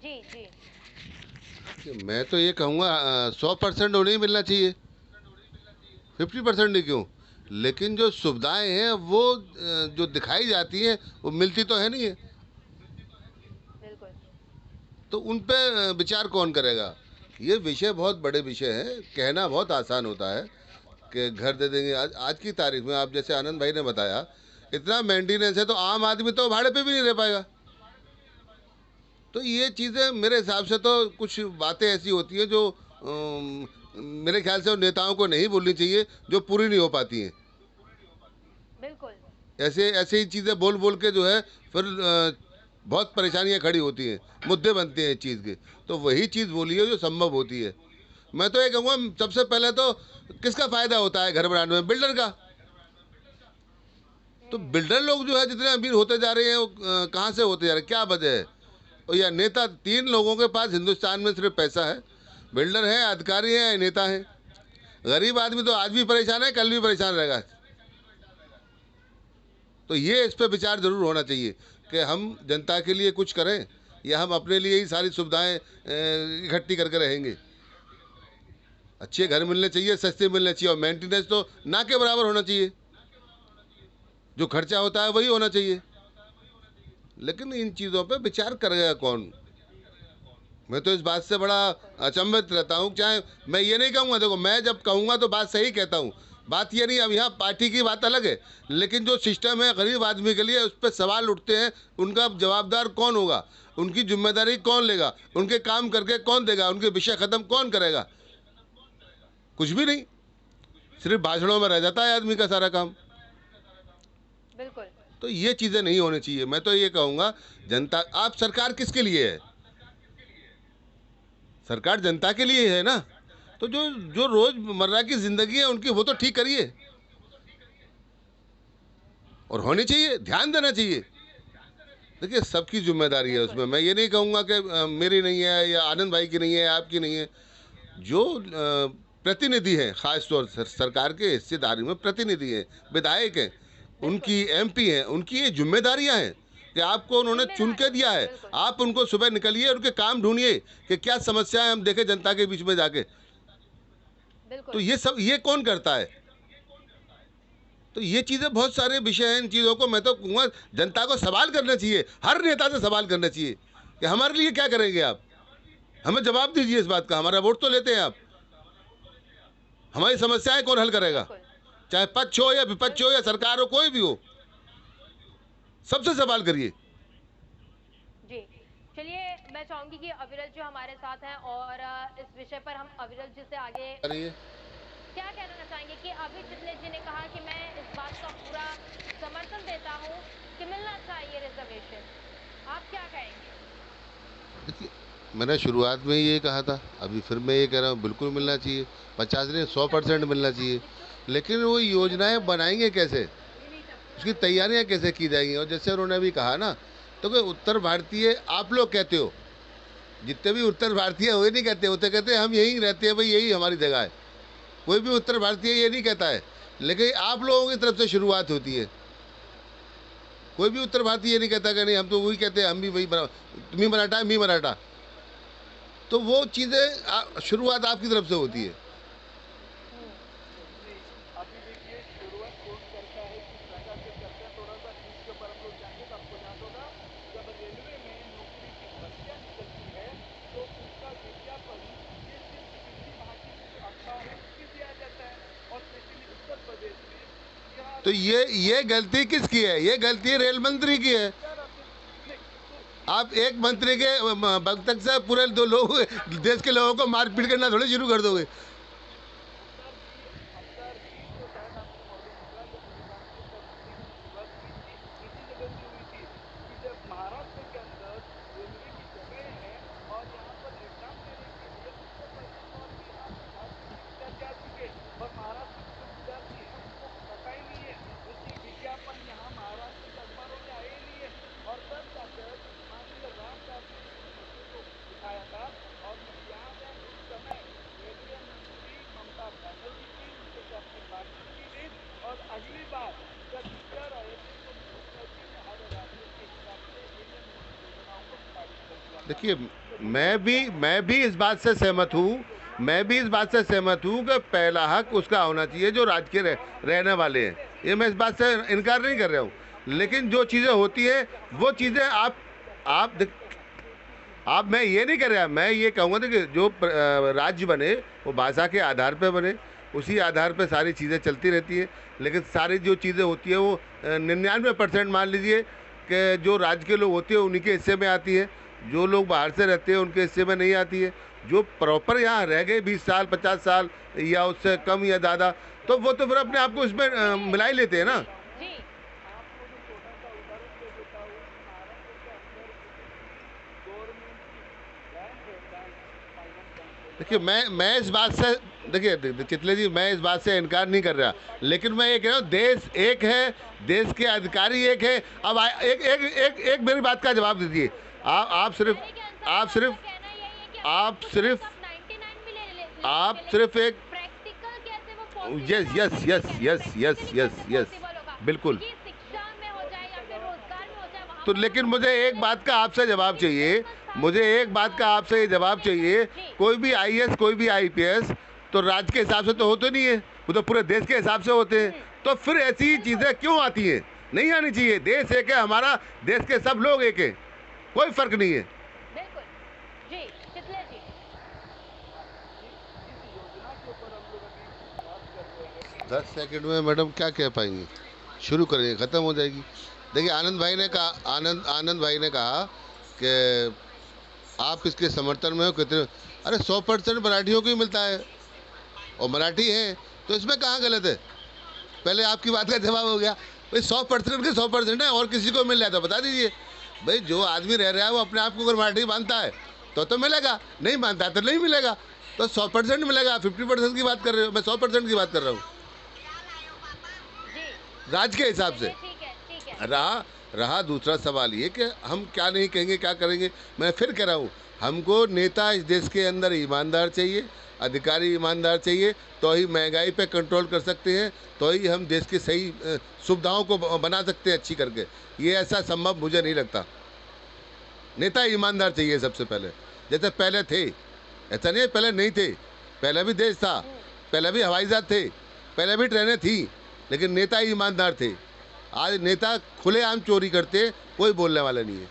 जी, जी। मैं तो ये कहूँगा 100% उन्हें ही मिलना चाहिए, 50% नहीं क्यों, लेकिन जो सुविधाएं हैं वो जो दिखाई जाती हैं वो मिलती तो है नहीं है। बिल्कुल। तो उन पे विचार कौन करेगा? ये विषय बहुत बड़े विषय हैं, कहना बहुत आसान होता है कि घर दे देंगे। आज की तारीख में आप जैसे आनंद भाई ने बताया, इतना मेंटेनेंस है तो आम आदमी तो भाड़े पे भी नहीं रह पाएगा। तो ये चीज़ें मेरे हिसाब से तो कुछ बातें ऐसी होती हैं जो मेरे ख्याल से उन नेताओं को नहीं बोलनी चाहिए, जो पूरी नहीं हो पाती हैं। बिल्कुल। ऐसे ऐसे ही चीज़ें बोल बोल के जो है फिर बहुत परेशानियां खड़ी होती हैं, मुद्दे बनते हैं इस चीज़ के। तो वही चीज़ बोलिए जो संभव होती है। मैं तो ये कहूँगा सबसे पहले तो किसका फ़ायदा होता है घर बनाने में? बिल्डर का। तो हुँ। बिल्डर लोग जो है जितने अमीर होते जा रहे हैं वो कहाँ से होते जा रहे हैं, क्या वजह है? और या नेता, तीन लोगों के पास हिंदुस्तान में सिर्फ पैसा है। बिल्डर है, अधिकारी है, नेता है। गरीब आदमी तो आज भी परेशान है, कल भी परेशान रहेगा। तो ये इस पर विचार जरूर होना चाहिए कि हम जनता के लिए कुछ करें या हम अपने लिए ही सारी सुविधाएं इकट्ठी करके रहेंगे। अच्छे घर मिलने चाहिए, सस्ते मिलने चाहिए, और मेंटेनेंस तो ना के बराबर होना चाहिए। जो खर्चा होता है वही होना चाहिए। लेकिन इन चीज़ों पे विचार करेगा कौन? मैं तो इस बात से बड़ा बिल्कुल। अचंभित रहता हूँ। चाहे मैं ये नहीं कहूँगा, देखो मैं जब कहूँगा तो बात सही कहता हूँ। बात ये नहीं, अब यहाँ पार्टी की बात अलग है, लेकिन जो सिस्टम है गरीब आदमी के लिए उस पर सवाल उठते हैं। उनका जवाबदार कौन होगा? उनकी जिम्मेदारी कौन लेगा? उनके काम करके कौन देगा? उनके विषय ख़त्म कौन करेगा? कुछ भी नहीं, सिर्फ भाषणों में रह जाता है आदमी का सारा काम। बिल्कुल। तो ये चीज़ें नहीं होनी चाहिए। मैं तो ये कहूँगा, जनता, आप सरकार किसके लिए है? सरकार जनता के लिए है ना। तो जो जो रोजमर्रा की जिंदगी है उनकी, वो तो ठीक करिए। और होनी चाहिए, ध्यान देना चाहिए। देखिए सबकी जिम्मेदारी है बिल्कुल। उसमें। मैं ये नहीं कहूँगा कि मेरी नहीं है या आनंद भाई की नहीं है, आपकी नहीं है। जो प्रतिनिधि हैं, खास तौर से सरकार के हिस्सेदारी में प्रतिनिधि हैं, विधायक हैं, बिल्कुल। उनकी एमपी हैं, उनकी ये जिम्मेदारियां हैं कि आपको उन्होंने चुन के ज़िम्मेदारी है। दिया है। बिल्कुल। आप उनको सुबह निकलिए, उनके काम ढूंढिए कि क्या समस्याएं हम देखें जनता के बीच में जाके। तो बिल्कुल। ये सब ये कौन करता है? तो ये चीज़ें, बहुत सारे विषय हैं। इन चीज़ों को मैं तो कहूँगा जनता को सवाल करना चाहिए, हर नेता से सवाल करना चाहिए कि हमारे लिए क्या करेंगे आप? हमें जवाब दीजिए इस बात का। हमारा वोट तो लेते हैं आप, हमारी समस्याएं कौन हल करेगा? बिल्कुल। चाहे पक्ष हो या विपक्ष हो या बिल्कुल। सरकार हो, कोई भी हो, सबसे सवाल करिए। जी। चलिए, मैं चाहूँगी कि अविरल जो हमारे साथ हैं और इस विषय पर हम अविरल जी से आगे करिए। क्या कहना चाहेंगे कि अभी जितने जी ने कहा कि मैं इस बात का पूरा समर्थन देता हूँ कि मिलना चाहिए रिजर्वेशन। आप क्या कहेंगे? देखिए, मैंने शुरुआत में ये कहा था, अभी फिर मैं ये कह रहा हूँ, बिल्कुल मिलना चाहिए। 50 नहीं, 100% मिलना चाहिए। लेकिन वो योजनाएं बनाएंगे कैसे? उसकी तैयारियां कैसे की जाएंगी? और जैसे उन्होंने अभी कहा ना, तो कि उत्तर भारतीय आप लोग कहते हो, जितने भी उत्तर भारतीय वो नहीं कहते, होते कहते हैं हम यहीं रहते हैं भाई, यही हमारी जगह है। कोई भी उत्तर भारतीय ये नहीं कहता है, लेकिन आप लोगों की तरफ से शुरुआत होती है। कोई भी उत्तर भारतीय ये नहीं कहता कि नहीं, हम तो वही कहते हैं, हम भी वही तुम्ही मराठा, मी मराठा। तो वो चीज़ें शुरुआत आपकी तरफ से होती है। हुँ। तो ये गलती किसकी है? ये गलती रेल मंत्री की है। आप एक मंत्री के वक्तव्य से पूरे दो लोग, देश के लोगों को मार पीट करना थोड़ी शुरू कर दोगे। देखिए, मैं भी इस बात से सहमत हूँ, मैं भी इस बात से सहमत हूँ कि पहला हक उसका होना चाहिए जो राज्य के रहने वाले हैं। ये मैं इस बात से इनकार नहीं कर रहा हूँ, लेकिन जो चीज़ें होती है वो चीज़ें आप मैं ये नहीं कर रहा, मैं ये कहूँगा कि जो राज्य बने वो भाषा के आधार पे बने, उसी आधार पे सारी चीज़ें चलती रहती है। लेकिन सारी जो चीज़ें होती है वो 99% मान लीजिए कि जो राज्य के लोग होते हैं उन्हीं के हिस्से में आती है, जो लोग बाहर से रहते हैं उनके हिस्से में नहीं आती है। जो प्रॉपर यहाँ रह गए 20 साल 50 साल या उससे कम या ज़्यादा, तो वो तो फिर अपने आप को इसमें मिला ही लेते हैं ना। जी देखिए मैं इस बात से, देखिए चितले जी, मैं इस बात से इनकार नहीं कर रहा, लेकिन मैं ये कह रहा हूँ देश एक है, देश के अधिकारी एक है। अब एक एक एक एक मेरी बात का जवाब दीजिए। आप सिर्फ मेरे के अनुसार आप आपका सिर्फ कहना यही है कि आप सिर्फ 99 भी ले आप लेंगे, सिर्फ एक प्रैक्टिकल कैसे वो possible यस होगा, यस ये यस कहना यस practically यस कैसे यस यस possible होगा? बिल्कुल। ये शिक्षा में हो जाए या फिर रोजगार में हो जाए, वहाँ तो पर लेकिन हम मुझे एक बात का आपसे जवाब चाहिए, मुझे एक बात का आपसे ये जवाब चाहिए। कोई भी आईएएस कोई भी आईपीएस तो राज्य के हिसाब से तो होते नहीं है, वो तो पूरे देश के हिसाब से होते हैं। तो फिर ऐसी चीज़ें क्यों आती हैं? नहीं आनी चाहिए। देश एक है हमारा, देश के सब लोग एक है, कोई फर्क नहीं है। बिल्कुल जी चितले जी 10 सेकंड में मैडम क्या कह पाएंगी? शुरू करेंगे, ख़त्म हो जाएगी। देखिए आनंद भाई ने कहा कि आप इसके समर्थन में हो कितने? अरे 100% मराठियों को ही मिलता है और मराठी है, तो इसमें कहाँ गलत है? पहले आपकी बात का जवाब हो गया भाई, 100% के 100% है, और किसी को मिल रहा है तो बता दीजिए। भाई जो आदमी रह रहा है वो अपने आप को अगर मराठी मानता है तो मिलेगा, नहीं मानता है तो नहीं मिलेगा। तो 100% मिलेगा। 50% की बात कर रहे हो, मैं 100% की बात कर रहा हूँ जी राज्य के हिसाब से। ठीक है रहा दूसरा सवाल ये कि हम क्या नहीं कहेंगे, क्या करेंगे। मैं फिर कह रहा हूँ, हमको नेता इस देश के अंदर ईमानदार चाहिए, अधिकारी ईमानदार चाहिए, तो ही महंगाई पे कंट्रोल कर सकते हैं, तो ही हम देश की सही सुविधाओं को बना सकते हैं अच्छी करके। ये ऐसा संभव मुझे नहीं लगता। नेता ईमानदार चाहिए सबसे पहले, जैसे पहले थे। ऐसा नहीं है पहले नहीं थे, पहले भी देश था, पहले भी हवाई जहाज थे, पहले भी ट्रेनें थी, लेकिन नेता ईमानदार थे। आज नेता खुलेआम चोरी करते, कोई बोलने वाला नहीं है।